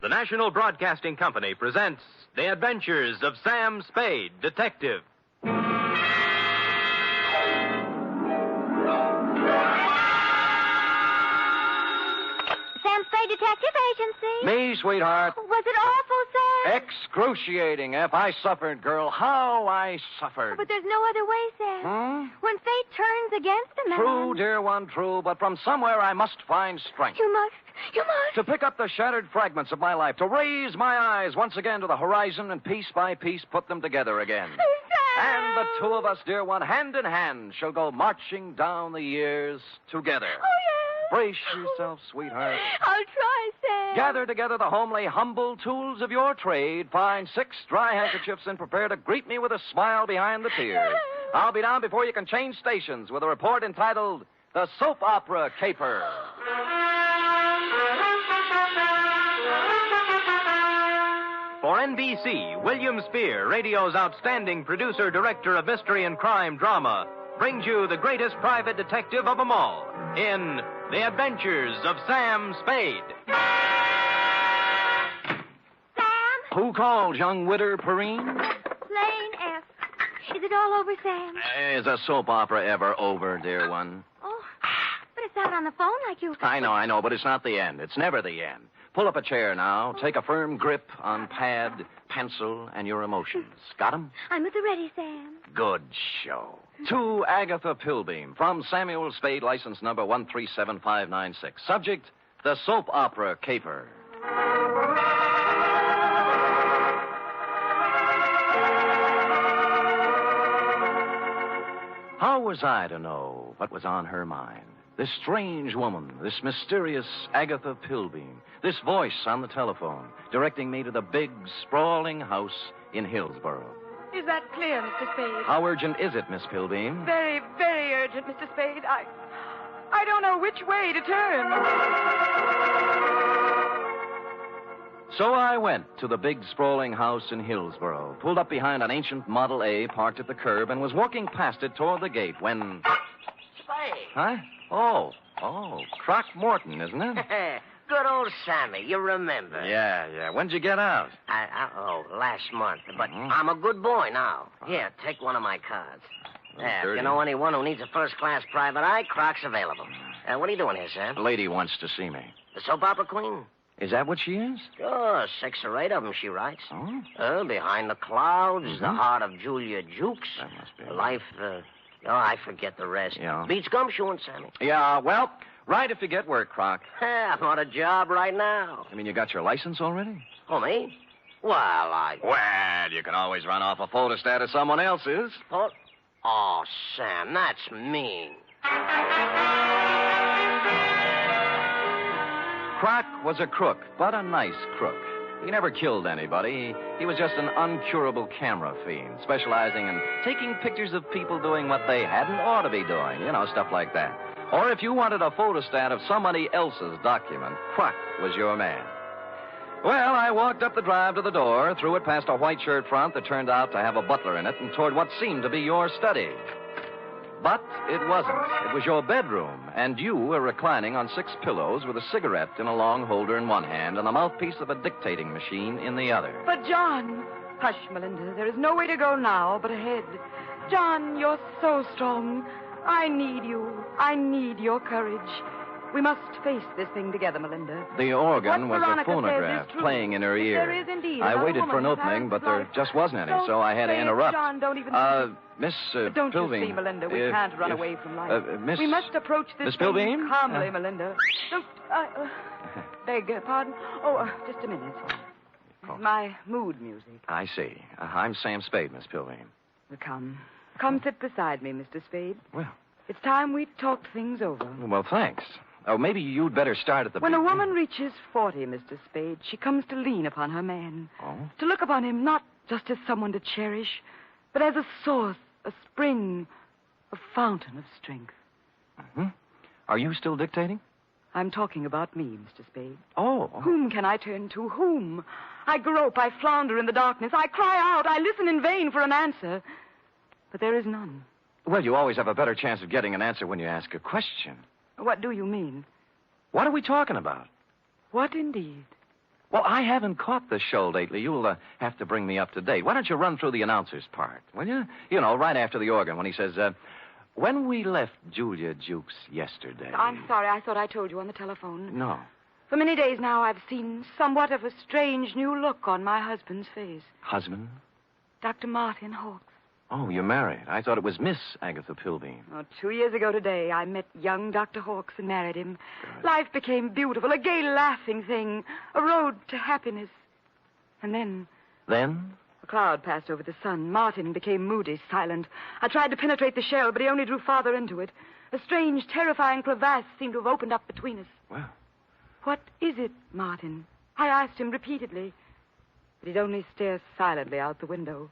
The National Broadcasting Company presents The Adventures of Sam Spade, Detective. Sam Spade Detective Agency. Me, sweetheart. Was it awful, Sam? Excruciating, Ep. I suffered, girl. How I suffered. But there's no other way, Sam. When fate turns against a man. True, dear one, true. But from somewhere I must find strength. You must. To pick up the shattered fragments of my life. To raise my eyes once again to the horizon and piece by piece put them together again. Sam! And the two of us, dear one, hand in hand, shall go marching down the years together. Oh, yes. Brace yourself, sweetheart. I'll try, Sam. Gather together the homely, humble tools of your trade. Find 6 dry handkerchiefs and prepare to greet me with a smile behind the tears. I'll be down before you can change stations with a report entitled The Soap Opera Caper. For NBC, William Spear, radio's outstanding producer-director of mystery and crime drama, brings you the greatest private detective of them all in The Adventures of Sam Spade. Sam? Who called, young widder Perrine? Lane F. Is it all over, Sam? Is a soap opera ever over, dear one? Oh, but it's not on the phone like you... I know, but it's not the end. It's never the end. Pull up a chair now. Take a firm grip on pad, pencil, and your emotions. Got 'em? I'm at the ready, Sam. Good show. To Agatha Pilbeam, from Samuel Spade, license number 137596. Subject, the soap opera caper. How was I to know what was on her mind? This strange woman, this mysterious Agatha Pilbeam, this voice on the telephone, directing me to the big, sprawling house in Hillsborough. Is that clear, Mr. Spade? How urgent is it, Miss Pilbeam? Very, very urgent, Mr. Spade. I don't know which way to turn. So I went to the big, sprawling house in Hillsborough, pulled up behind an ancient Model A parked at the curb, and was walking past it toward the gate when... Spade. Huh? Oh, Croc Morton, isn't it? Good old Sammy, you remember. Yeah. When'd you get out? Last month. But I'm a good boy now. Here, take one of my cards. There, if you know anyone who needs a first-class private eye, Croc's available. What are you doing here, Sam? A lady wants to see me. The soap opera queen? Is that what she is? Sure, 6 or 8 of them she writes. Oh? Behind the Clouds, The Heart of Julia Jukes. That must be... Life, I forget the rest. Yeah. Beats gumshoeing, Sammy. Yeah, well, right if you get work, Croc. I'm on a job right now. You mean you got your license already? Oh, me? Well, Well, you can always run off a photostat of someone else's. Oh, Sam, that's mean. Croc was a crook, but a nice crook. He never killed anybody. He was just an uncurable camera fiend, specializing in taking pictures of people doing what they hadn't ought to be doing. Stuff like that. Or if you wanted a photostat of somebody else's document, Croc was your man. Well, I walked up the drive to the door, threw it past a white shirt front that turned out to have a butler in it, and toward what seemed to be your study. But it wasn't. It was your bedroom, and you were reclining on 6 pillows with a cigarette in a long holder in one hand and the mouthpiece of a dictating machine in the other. But, John... Hush, Melinda. There is no way to go now but ahead. John, you're so strong. I need you. I need your courage. We must face this thing together, Melinda. The organ What was Veronica a phonograph says is playing in her ear. There is indeed. I Another waited for an woman who opening, has but there life. just wasn't any, Don't so I had to say it, interrupt. John, don't even... Miss But don't Pilbeam. you see, Melinda, we can't run away from life. Miss... We must approach this Miss thing Pilbeam? calmly, Melinda. Don't... beg pardon? Just a minute. My mood music. I see. I'm Sam Spade, Miss Pilbeam. Come sit beside me, Mr. Spade. Well... It's time we talked things over. Well, thanks. Oh, maybe you'd better start at the When a beginning. woman reaches 40, Mr. Spade, she comes to lean upon her man. Oh? To look upon him not just as someone to cherish, but as a source, a spring, a fountain of strength. Mm-hmm. Are you still dictating? I'm talking about me, Mr. Spade. Oh. Whom can I turn to? Whom? I grope, I flounder in the darkness. I cry out, I listen in vain for an answer. But there is none. Well, you always have a better chance of getting an answer when you ask a question. What do you mean? What are we talking about? What indeed? Well, I haven't caught the show lately. You'll have to bring me up to date. Why don't you run through the announcer's part, will you? You know, right after the organ when he says, when we left Julia Jukes yesterday... I'm sorry. I thought I told you on the telephone. No. For many days now, I've seen somewhat of a strange new look on my husband's face. Husband? Dr. Martin Hawks. Oh, you're married. I thought it was Miss Agatha Pilbeam. Oh, 2 years ago today, I met young Dr. Hawks and married him. Good. Life became beautiful, a gay, laughing thing, a road to happiness. And then... Then? A cloud passed over the sun. Martin became moody, silent. I tried to penetrate the shell, but he only drew farther into it. A strange, terrifying crevasse seemed to have opened up between us. Well... What is it, Martin? I asked him repeatedly. But he'd only stare silently out the window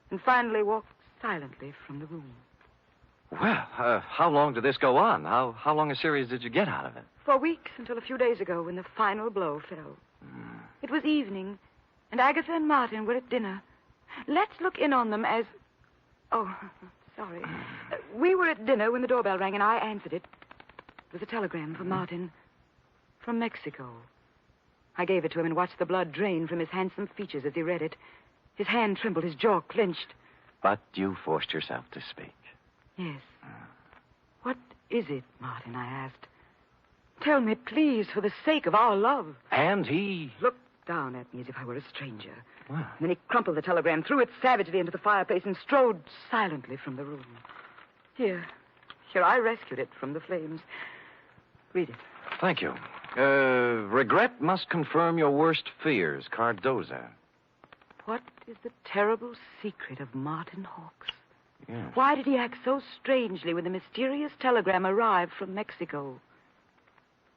and finally walked silently from the room. Well, how long did this go on? How long a series did you get out of it? For weeks, until a few days ago when the final blow fell. It was evening, and Agatha and Martin were at dinner. Let's look in on them as... Oh, sorry. We were at dinner when the doorbell rang, and I answered it. It was a telegram from Martin. From Mexico. I gave it to him and watched the blood drain from his handsome features as he read it. His hand trembled, his jaw clenched. But you forced yourself to speak. Yes. What is it, Martin, I asked. Tell me, please, for the sake of our love. And he... Looked down at me as if I were a stranger. Well. And then he crumpled the telegram, threw it savagely into the fireplace, and strode silently from the room. Here, I rescued it from the flames. Read it. Thank you. Regret must confirm your worst fears, Cardoza. What is the terrible secret of Martin Hawks? Yes. Why did he act so strangely when the mysterious telegram arrived from Mexico?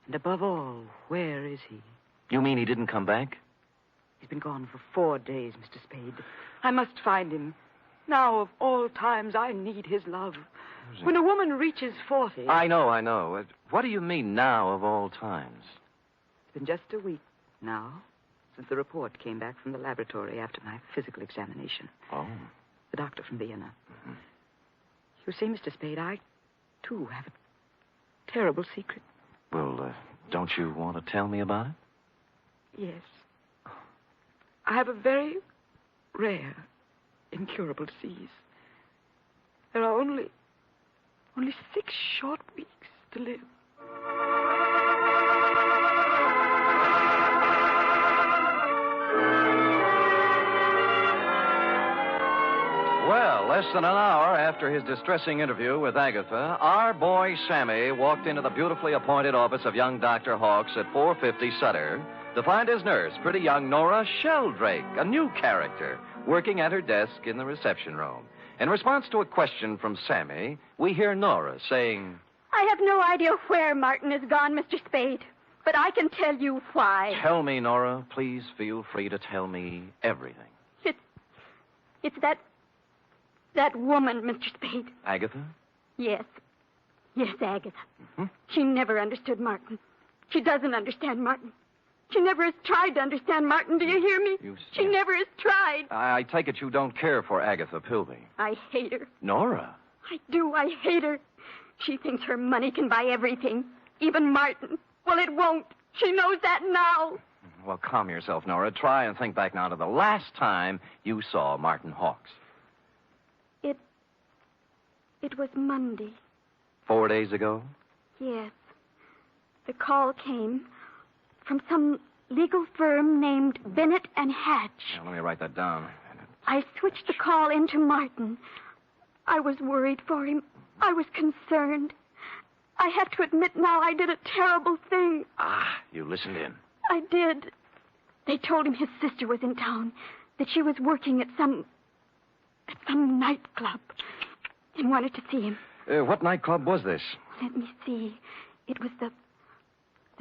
And above all, where is he? You mean he didn't come back? He's been gone for 4 days, Mr. Spade. I must find him. Now, of all times, I need his love. When a woman reaches 40... I know. What do you mean, now of all times? It's been just a week now since the report came back from the laboratory after my physical examination. Oh. The doctor from Vienna. Mm-hmm. You see, Mr. Spade, I, too, have a terrible secret. Well, don't you want to tell me about it? Yes. I have a very rare, incurable disease. There are only 6 short weeks to live. Well, less than an hour after his distressing interview with Agatha, our boy Sammy walked into the beautifully appointed office of young Dr. Hawks at 450 Sutter to find his nurse, pretty young Nora Sheldrake, a new character, working at her desk in the reception room. In response to a question from Sammy, we hear Nora saying... I have no idea where Martin has gone, Mr. Spade, but I can tell you why. Tell me, Nora. Please feel free to tell me everything. It's that woman, Mr. Spade. Agatha? Yes, Agatha. Mm-hmm. She never understood Martin. She doesn't understand Martin. She never has tried to understand Martin. Do you hear me? She never has tried. I take it you don't care for Agatha Pilbeam. I hate her. Nora? I do. I hate her. She thinks her money can buy everything, even Martin. Well, it won't. She knows that now. Well, calm yourself, Nora. Try and think back now to the last time you saw Martin Hawks. It was Monday. 4 days ago? Yes. The call came from some legal firm named Bennett and Hatch. Now, let me write that down. I switched the call into Martin. I was worried for him. I was concerned. I have to admit now I did a terrible thing. Ah, you listened in. I did. They told him his sister was in town, that she was working at some nightclub, and wanted to see him. What nightclub was this? Let me see. It was the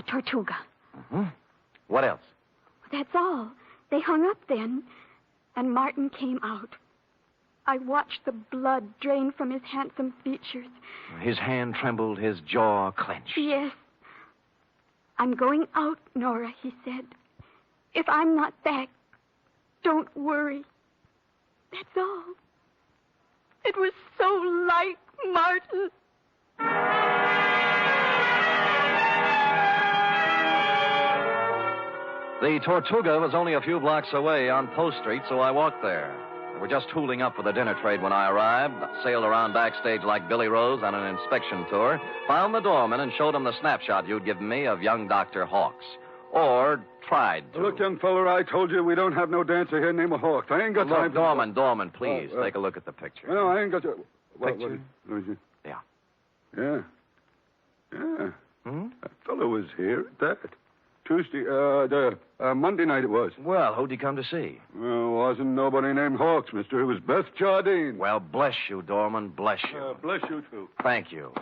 Tortuga. Mm-hmm. What else? That's all. They hung up then, and Martin came out. I watched the blood drain from his handsome features. His hand trembled, his jaw clenched. Yes. I'm going out, Nora, he said. If I'm not back, don't worry. That's all. It was so like Martin. The Tortuga was only a few blocks away on Post Street, so I walked there. We were just tooling up for the dinner trade when I arrived, sailed around backstage like Billy Rose on an inspection tour, found the doorman and showed him the snapshot you'd given me of young Dr. Hawks. Or tried to. Look, young feller, I told you we don't have no dancer here named Hawks. I ain't got time to... Doorman, please, take a look at the picture. No, I ain't got to... Picture? Yeah. Yeah. Yeah. Hmm? That fellow was here at that. Tuesday, Monday night it was. Well, who'd he come to see? Well, wasn't nobody named Hawks, mister. It was Beth Jardine. Well, bless you, Doorman, bless you. Bless you, too. Thank you.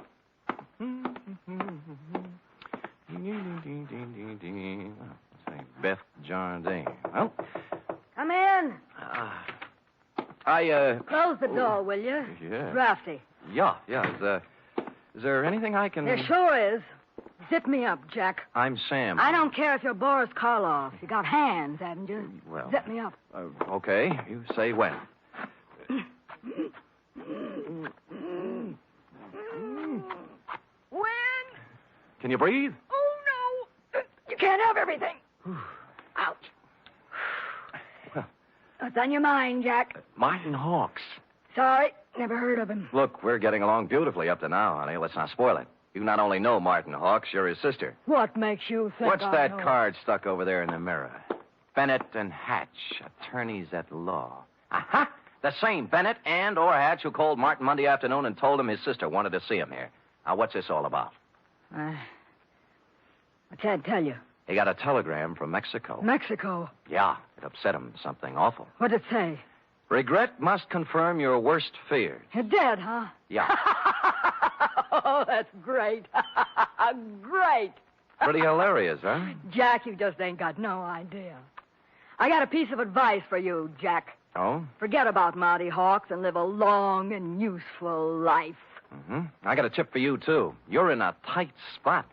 Beth Jardine. Well, Come in. Close the door, will you? Yeah. Drafty. Yeah. Is there anything I can... There sure is. Zip me up, Jack. I'm Sam. I don't care if you're Boris Karloff. You got hands, haven't you? Well... Zip me up. Okay. You say when. When? Can you breathe? Oh, no. You can't have everything. Ouch. Well... What's on your mind, Jack? Martin Hawks. Sorry. Never heard of him. Look, we're getting along beautifully up to now, honey. Let's not spoil it. You not only know Martin Hawks, you're his sister. What makes you think What's I that know? card stuck over there in the mirror? Bennett and Hatch, attorneys at law. Aha! The same Bennett and or Hatch who called Martin Monday afternoon and told him his sister wanted to see him here. Now, what's this all about? I can't tell you. He got a telegram from Mexico. Mexico? Yeah, it upset him. Something awful. What'd it say? Regret must confirm your worst fears. You're dead, huh? Yeah. Oh, that's great. Great. Pretty hilarious, huh? Jack, you just ain't got no idea. I got a piece of advice for you, Jack. Oh? Forget about Marty Hawks and live a long and useful life. Mm-hmm. I got a tip for you, too. You're in a tight spot.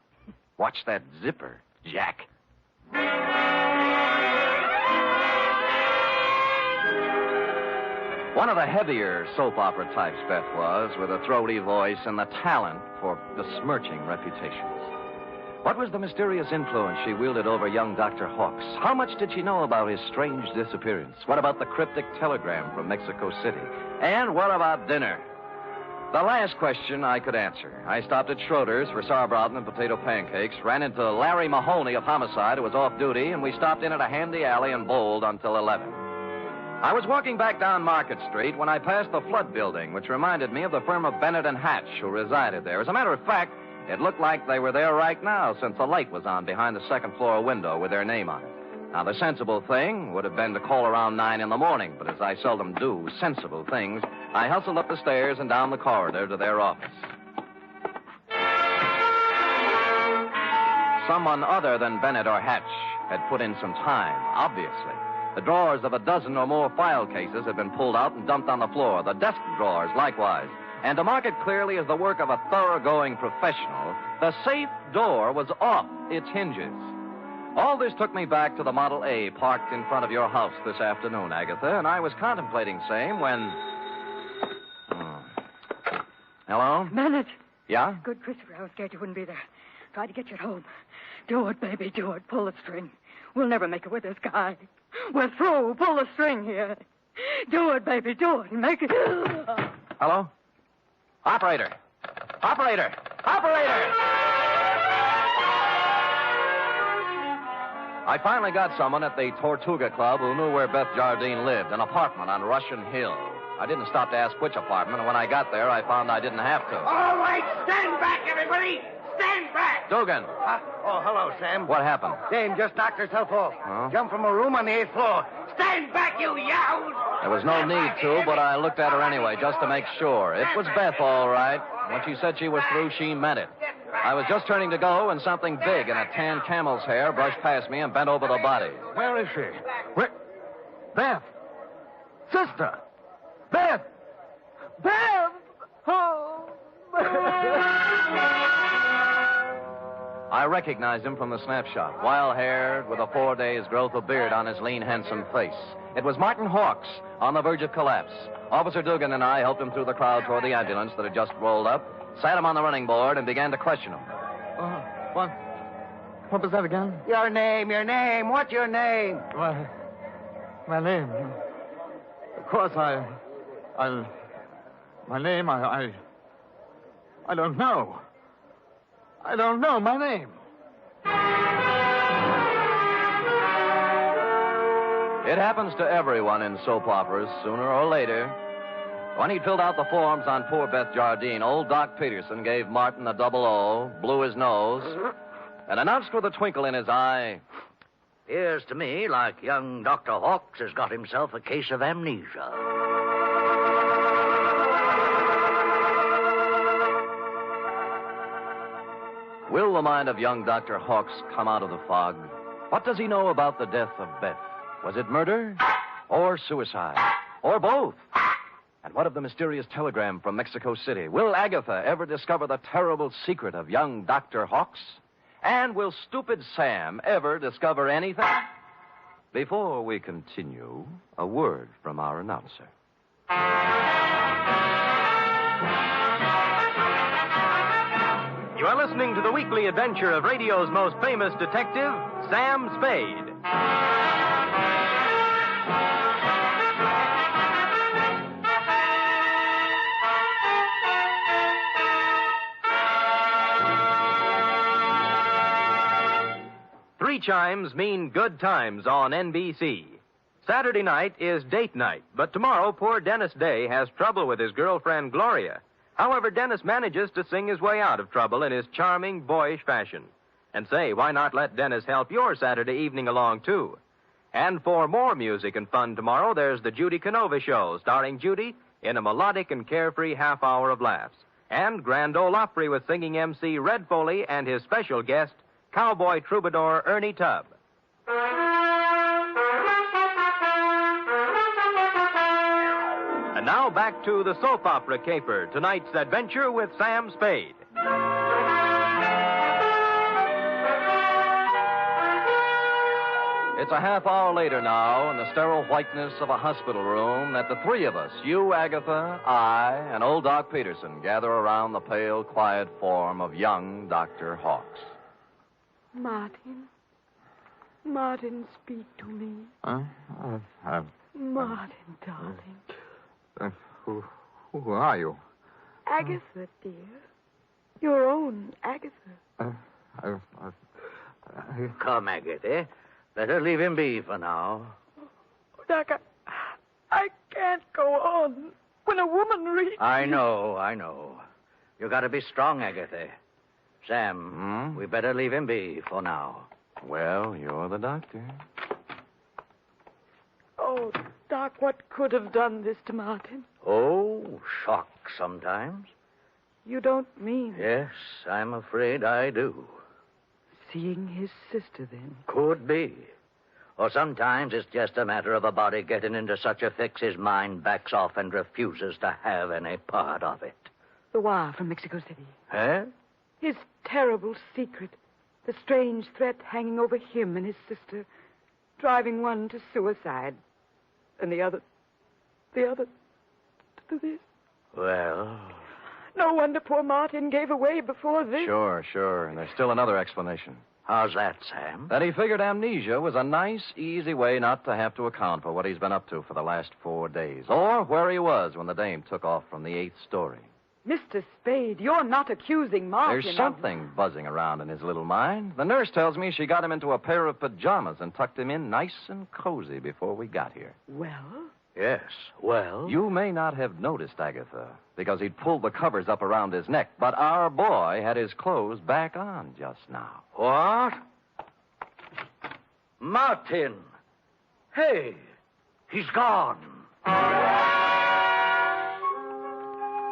Watch that zipper, Jack. One of the heavier soap opera types, Beth was, with a throaty voice and the talent for besmirching reputations. What was the mysterious influence she wielded over young Dr. Hawks? How much did she know about his strange disappearance? What about the cryptic telegram from Mexico City? And what about dinner? The last question I could answer. I stopped at Schroeder's for sauerbraten and potato pancakes, ran into Larry Mahoney of Homicide, who was off duty, and we stopped in at a handy alley and bowled until 11. I was walking back down Market Street when I passed the Flood Building, which reminded me of the firm of Bennett and Hatch, who resided there. As a matter of fact, it looked like they were there right now, since the light was on behind the second-floor window with their name on it. Now, the sensible thing would have been to call around 9 in the morning, but as I seldom do sensible things, I hustled up the stairs and down the corridor to their office. Someone other than Bennett or Hatch had put in some time, obviously. The drawers of a dozen or more file cases had been pulled out and dumped on the floor. The desk drawers, likewise. And to mark it clearly as the work of a thoroughgoing professional, the safe door was off its hinges. All this took me back to the Model A parked in front of your house this afternoon, Agatha, and I was contemplating same when... Hello? Bennett. Yeah? Good, Christopher. I was scared you wouldn't be there. Tried to get you at home. Do it, baby, do it. Pull the string. We'll never make it with this guy. We're through. Pull the string here. Do it, baby, do it. Make it... Hello? Operator! Operator! Operator! I finally got someone at the Tortuga Club who knew where Beth Jardine lived, an apartment on Russian Hill. I didn't stop to ask which apartment, and when I got there, I found I didn't have to. All right, stand back, everybody! Stand back! Dugan! Oh, hello, Sam. What happened? Dame just knocked herself off. Huh? Jumped from a room on the 8th floor. Stand back, you yahoos! There was no need to, but I looked at her anyway, just to make sure. It was Beth, all right. When she said she was through, she meant it. I was just turning to go when something big in a tan camel's hair brushed past me and bent over the body. Where is she? Where? Beth! Sister! Beth! Beth! Oh! I recognized him from the snapshot. Wild-haired, with a 4 days' growth of beard on his lean, handsome face. It was Martin Hawks, on the verge of collapse. Officer Dugan and I helped him through the crowd toward the ambulance that had just rolled up, sat him on the running board, and began to question him. What? What was that again? Your name. What's your name? My name. Of course, my name, I don't know. I don't know my name. It happens to everyone in soap operas sooner or later. When he'd filled out the forms on poor Beth Jardine, old Doc Peterson gave Martin a double O, blew his nose, and announced with a twinkle in his eye, "Appears to me like young Dr. Hawks has got himself a case of amnesia." Will the mind of young Dr. Hawks come out of the fog? What does he know about the death of Beth? Was it murder? Or suicide? Or both? And what of the mysterious telegram from Mexico City? Will Agatha ever discover the terrible secret of young Dr. Hawks? And will stupid Sam ever discover anything? Before we continue, a word from our announcer. You are listening to the weekly adventure of radio's most famous detective, Sam Spade. Three chimes mean good times on NBC. Saturday night is date night, but tomorrow poor Dennis Day has trouble with his girlfriend Gloria. However, Dennis manages to sing his way out of trouble in his charming, boyish fashion. And say, why not let Dennis help your Saturday evening along, too? And for more music and fun tomorrow, there's the Judy Canova Show, starring Judy in a melodic and carefree half hour of laughs. And Grand Ole Opry with singing MC Red Foley and his special guest, cowboy troubadour Ernie Tubb. And now back to the soap opera caper, tonight's adventure with Sam Spade. It's a half hour later now, in the sterile whiteness of a hospital room, that the three of us, you, Agatha, I, and old Doc Peterson, gather around the pale, quiet form of young Dr. Hawks. Martin, speak to me. Martin, darling. Who are you? Agatha, dear. Your own Agatha. Come, Agatha. Better leave him be for now. Doc, I can't go on. When a woman reaches... I know. You got to be strong, Agatha. Sam, we better leave him be for now. Well, you're the doctor. Oh, Doc, what could have done this to Martin? Oh, shock sometimes. You don't mean... Yes, I'm afraid I do. Seeing his sister, then? Could be. Or sometimes it's just a matter of a body getting into such a fix his mind backs off and refuses to have any part of it. The wire from Mexico City. Huh? His terrible secret. The strange threat hanging over him and his sister. Driving one to suicide. And the other to this. Well... No wonder poor Martin gave away before this. Sure. And there's still another explanation. How's that, Sam? That he figured amnesia was a nice, easy way not to have to account for what he's been up to for the last 4 days. Or where he was when the dame took off from the 8th story. Mr. Spade, you're not accusing Martin. There's something buzzing around in his little mind. The nurse tells me she got him into a pair of pajamas and tucked him in nice and cozy before we got here. Well? Yes, well... You may not have noticed, Agatha, because he'd pulled the covers up around his neck, but our boy had his clothes back on just now. What? Martin! Hey, he's gone.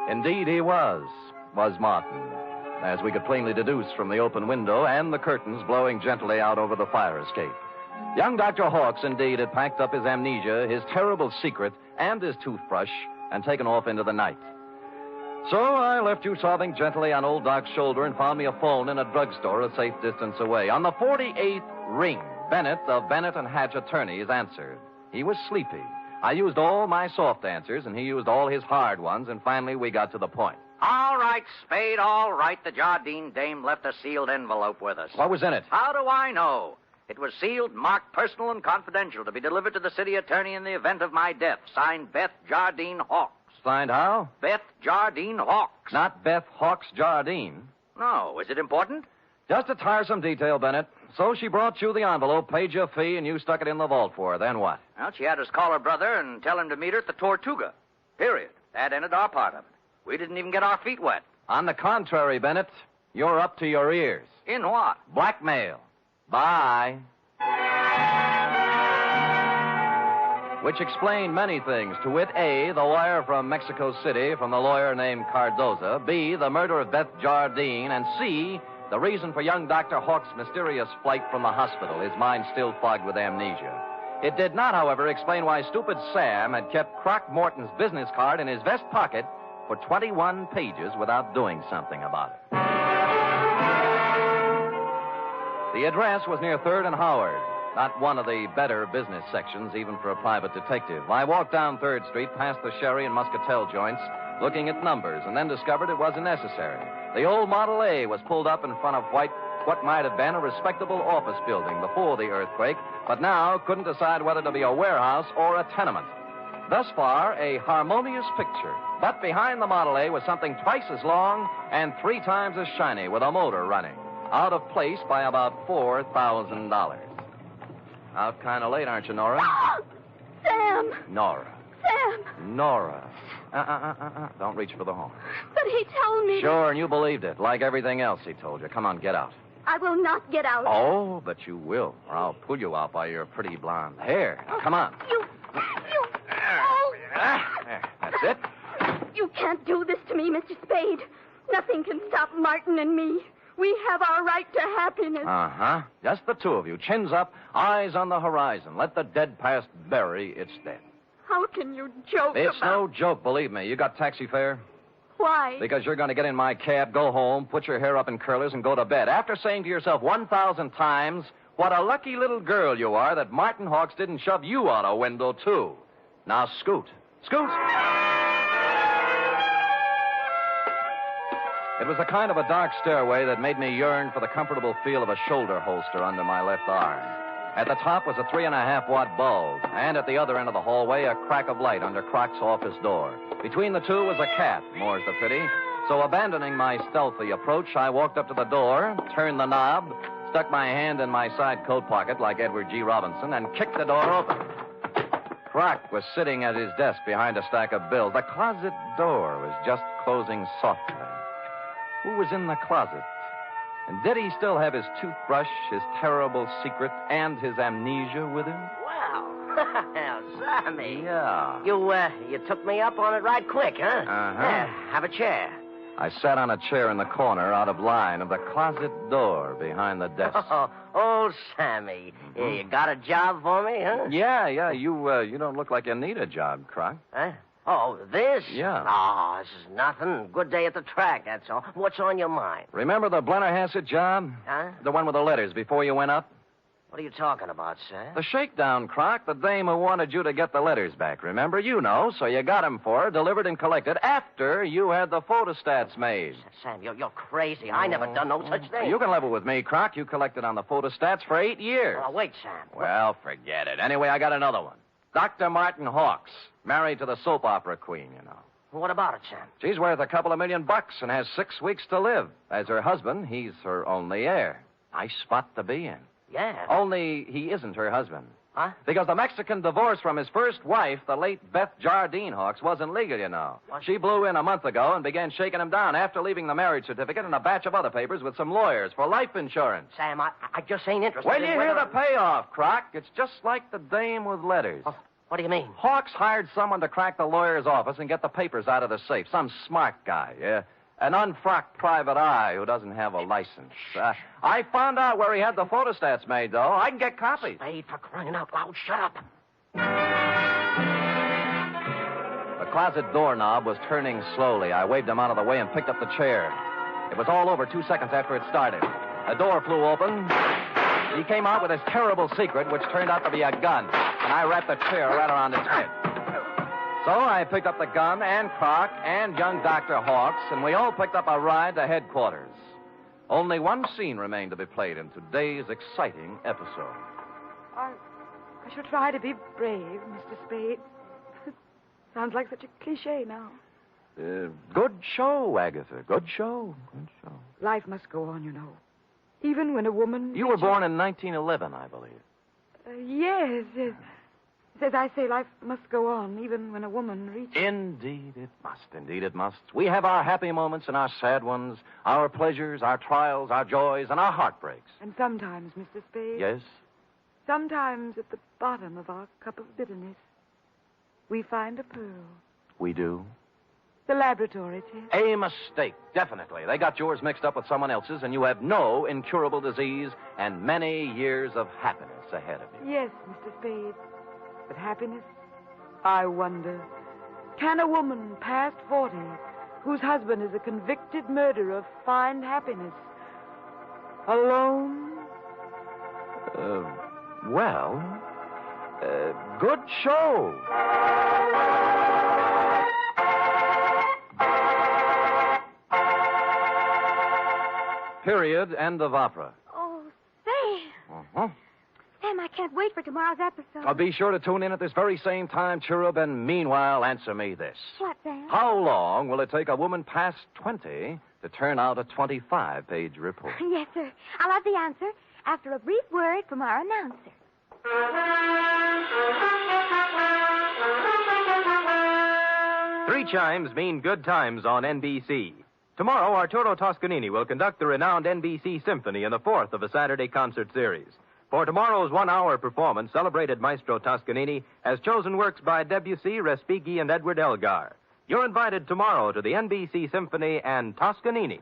Indeed he was Martin, as we could plainly deduce from the open window and the curtains blowing gently out over the fire escape. Young Dr. Hawks, indeed, had packed up his amnesia, his terrible secret, and his toothbrush, and taken off into the night. So I left you sobbing gently on old Doc's shoulder and found me a phone in a drugstore a safe distance away. On the 48th ring, Bennett of Bennett and Hatch Attorneys answered. He was sleepy. I used all my soft answers, and he used all his hard ones, and finally we got to the point. All right, Spade, all right. The Jardine dame left a sealed envelope with us. What was in it? How do I know? It was sealed, marked personal and confidential to be delivered to the city attorney in the event of my death. Signed Beth Jardine Hawks. Signed how? Beth Jardine Hawks. Not Beth Hawks Jardine. No. Is it important? Just a tiresome detail, Bennett. So she brought you the envelope, paid your fee, and you stuck it in the vault for her. Then what? Well, she had us call her brother and tell him to meet her at the Tortuga. Period. That ended our part of it. We didn't even get our feet wet. On the contrary, Bennett, you're up to your ears. In what? Blackmail. Bye. Which explained many things. To wit, A, the wire from Mexico City from the lawyer named Cardoza. B, the murder of Beth Jardine. And C, the reason for young Dr. Hawk's mysterious flight from the hospital, his mind still fogged with amnesia. It did not, however, explain why stupid Sam had kept Croc Morton's business card in his vest pocket for 21 pages without doing something about it. The address was near 3rd and Howard, not one of the better business sections, even for a private detective. I walked down 3rd Street, past the Sherry and Muscatel joints, looking at numbers, and then discovered it wasn't necessary. The old Model A was pulled up in front of what might have been a respectable office building before the earthquake, but now couldn't decide whether to be a warehouse or a tenement. Thus far, a harmonious picture. But behind the Model A was something twice as long and 3 times as shiny, with a motor running. Out of place by about $4,000. Out kind of late, aren't you, Nora? Sam! Nora. Sam! Nora. Don't reach for the horn. But he told me... Sure, and you believed it, like everything else he told you. Come on, get out. I will not get out. Oh, but you will, or I'll pull you out by your pretty blonde hair. Now, come on. You... Oh! There, that's it. You can't do this to me, Mr. Spade. Nothing can stop Martin and me. We have our right to happiness. Uh-huh. Just the two of you, chins up, eyes on the horizon. Let the dead past bury its dead. How can you joke It's about... no joke, believe me. You got taxi fare? Why? Because you're going to get in my cab, go home, put your hair up in curlers, and go to bed. After saying to yourself 1,000 times, what a lucky little girl you are that Martin Hawks didn't shove you out a window, too. Now, scoot. Scoot! It was a kind of a dark stairway that made me yearn for the comfortable feel of a shoulder holster under my left arm. At the top was a 3.5-watt bulb, and at the other end of the hallway, a crack of light under Croc's office door. Between the two was a cat, more's the pity. So abandoning my stealthy approach, I walked up to the door, turned the knob, stuck my hand in my side coat pocket like Edward G. Robinson, and kicked the door open. Croc was sitting at his desk behind a stack of bills. The closet door was just closing softly. Who was in the closet? And did he still have his toothbrush, his terrible secret, and his amnesia with him? Well, Sammy. Yeah. You took me up on it right quick, huh? Uh-huh. Yeah, have a chair. I sat on a chair in the corner out of line of the closet door behind the desk. Oh, Sammy. Yeah, you got a job for me, huh? Yeah. You don't look like you need a job, Croc. Huh? Oh, this? Yeah. Oh, this is nothing. Good day at the track, that's all. What's on your mind? Remember the Blennerhassett job? Huh? The one with the letters before you went up? What are you talking about, sir? The shakedown, Croc. The dame who wanted you to get the letters back, remember? You know, so you got them for her, delivered and collected after you had the photostats made. Sam, you're crazy. I never done no such thing. You can level with me, Croc. You collected on the photostats for 8 years. Oh, wait, Sam. Well, forget it. Anyway, I got another one. Dr. Martin Hawks, married to the soap opera queen, you know. What about it, Sam? She's worth a couple of $1 million and has 6 weeks to live. As her husband, he's her only heir. Nice spot to be in. Yeah. Only he isn't her husband. Huh? Because the Mexican divorce from his first wife, the late Beth Jardine Hawks, wasn't legal, you know. What? She blew in a month ago and began shaking him down after leaving the marriage certificate and a batch of other papers with some lawyers for life insurance. Sam, I just ain't interested When in you whether... hear the payoff, Croc, it's just like the dame with letters. Oh, what do you mean? Hawks hired someone to crack the lawyer's office and get the papers out of the safe. Some smart guy, yeah. An unfrocked private eye who doesn't have a license. I found out where he had the photostats made, though. I can get copies. Spade, for crying out loud, shut up. The closet doorknob was turning slowly. I waved him out of the way and picked up the chair. It was all over 2 seconds after it started. The door flew open. He came out with his terrible secret, which turned out to be a gun. And I wrapped the chair right around his head. So I picked up the gun and Croc and young Dr. Hawks, and we all picked up a ride to headquarters. Only one scene remained to be played in today's exciting episode. I shall try to be brave, Mr. Spade. Sounds like such a cliche now. Good show, Agatha. Good show. Good show. Life must go on, you know. Even when a woman... You were born in 1911, I believe. Yes. As I say, life must go on, even when a woman reaches... Indeed it must. Indeed it must. We have our happy moments and our sad ones, our pleasures, our trials, our joys, and our heartbreaks. And sometimes, Mr. Spade... Yes? Sometimes at the bottom of our cup of bitterness, we find a pearl. We do? The laboratory test. A mistake, definitely. They got yours mixed up with someone else's, and you have no incurable disease and many years of happiness ahead of you. Yes, Mr. Spade. But happiness? I wonder. Can a woman past 40, whose husband is a convicted murderer, find happiness? Alone? Good show. Period. End of opera. Oh, Sam. Uh-huh. Sam, I can't wait for tomorrow's episode. Be sure to tune in at this very same time, Cherub, and meanwhile, answer me this. What, Sam? How long will it take a woman past 20 to turn out a 25-page report? Yes, sir. I'll have the answer after a brief word from our announcer. Three chimes mean good times on NBC. Tomorrow, Arturo Toscanini will conduct the renowned NBC Symphony in the fourth of a Saturday concert series. For tomorrow's one-hour performance, celebrated Maestro Toscanini has chosen works by Debussy, Respighi, and Edward Elgar. You're invited tomorrow to the NBC Symphony and Toscanini.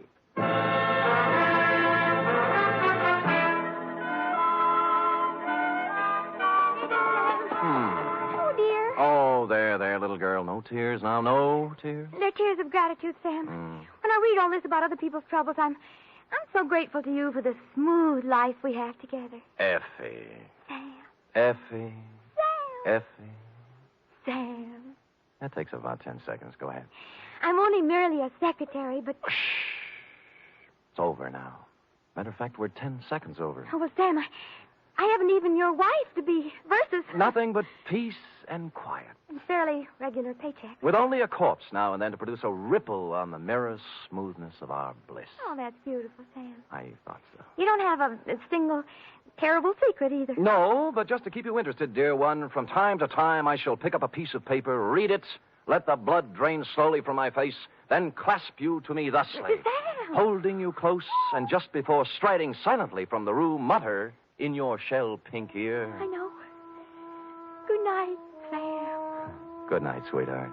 Oh, dear. Oh, there, little girl. No tears now. No tears. They're tears of gratitude, Sam. When I read all this about other people's troubles, I'm so grateful to you for the smooth life we have together. Effie. Sam. Effie. Sam. Effie. Sam. That takes about 10 seconds. Go ahead. I'm only merely a secretary, but... Shh. It's over now. Matter of fact, we're 10 seconds over. Oh, well, Sam, I haven't even your wife to be versus... Nothing but peace and quiet. And fairly regular paycheck. With only a corpse now and then to produce a ripple on the mirror smoothness of our bliss. Oh, that's beautiful, Sam. I thought so. You don't have a single terrible secret either. No, but just to keep you interested, dear one, from time to time I shall pick up a piece of paper, read it, let the blood drain slowly from my face, then clasp you to me thusly. Sam! Holding you close, and just before striding silently from the room, mutter in your shell-pink ear. I know. Good night, Sam. Good night, sweetheart.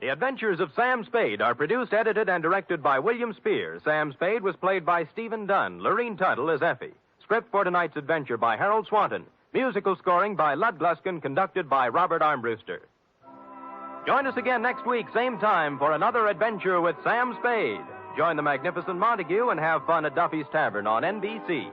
The Adventures of Sam Spade are produced, edited, and directed by William Spear. Sam Spade was played by Stephen Dunn. Lorene Tuttle as Effie. Script for tonight's adventure by Harold Swanton. Musical scoring by Lud Gluskin, conducted by Robert Armbruster. Join us again next week, same time, for another adventure with Sam Spade. Join the magnificent Montague and have fun at Duffy's Tavern on NBC.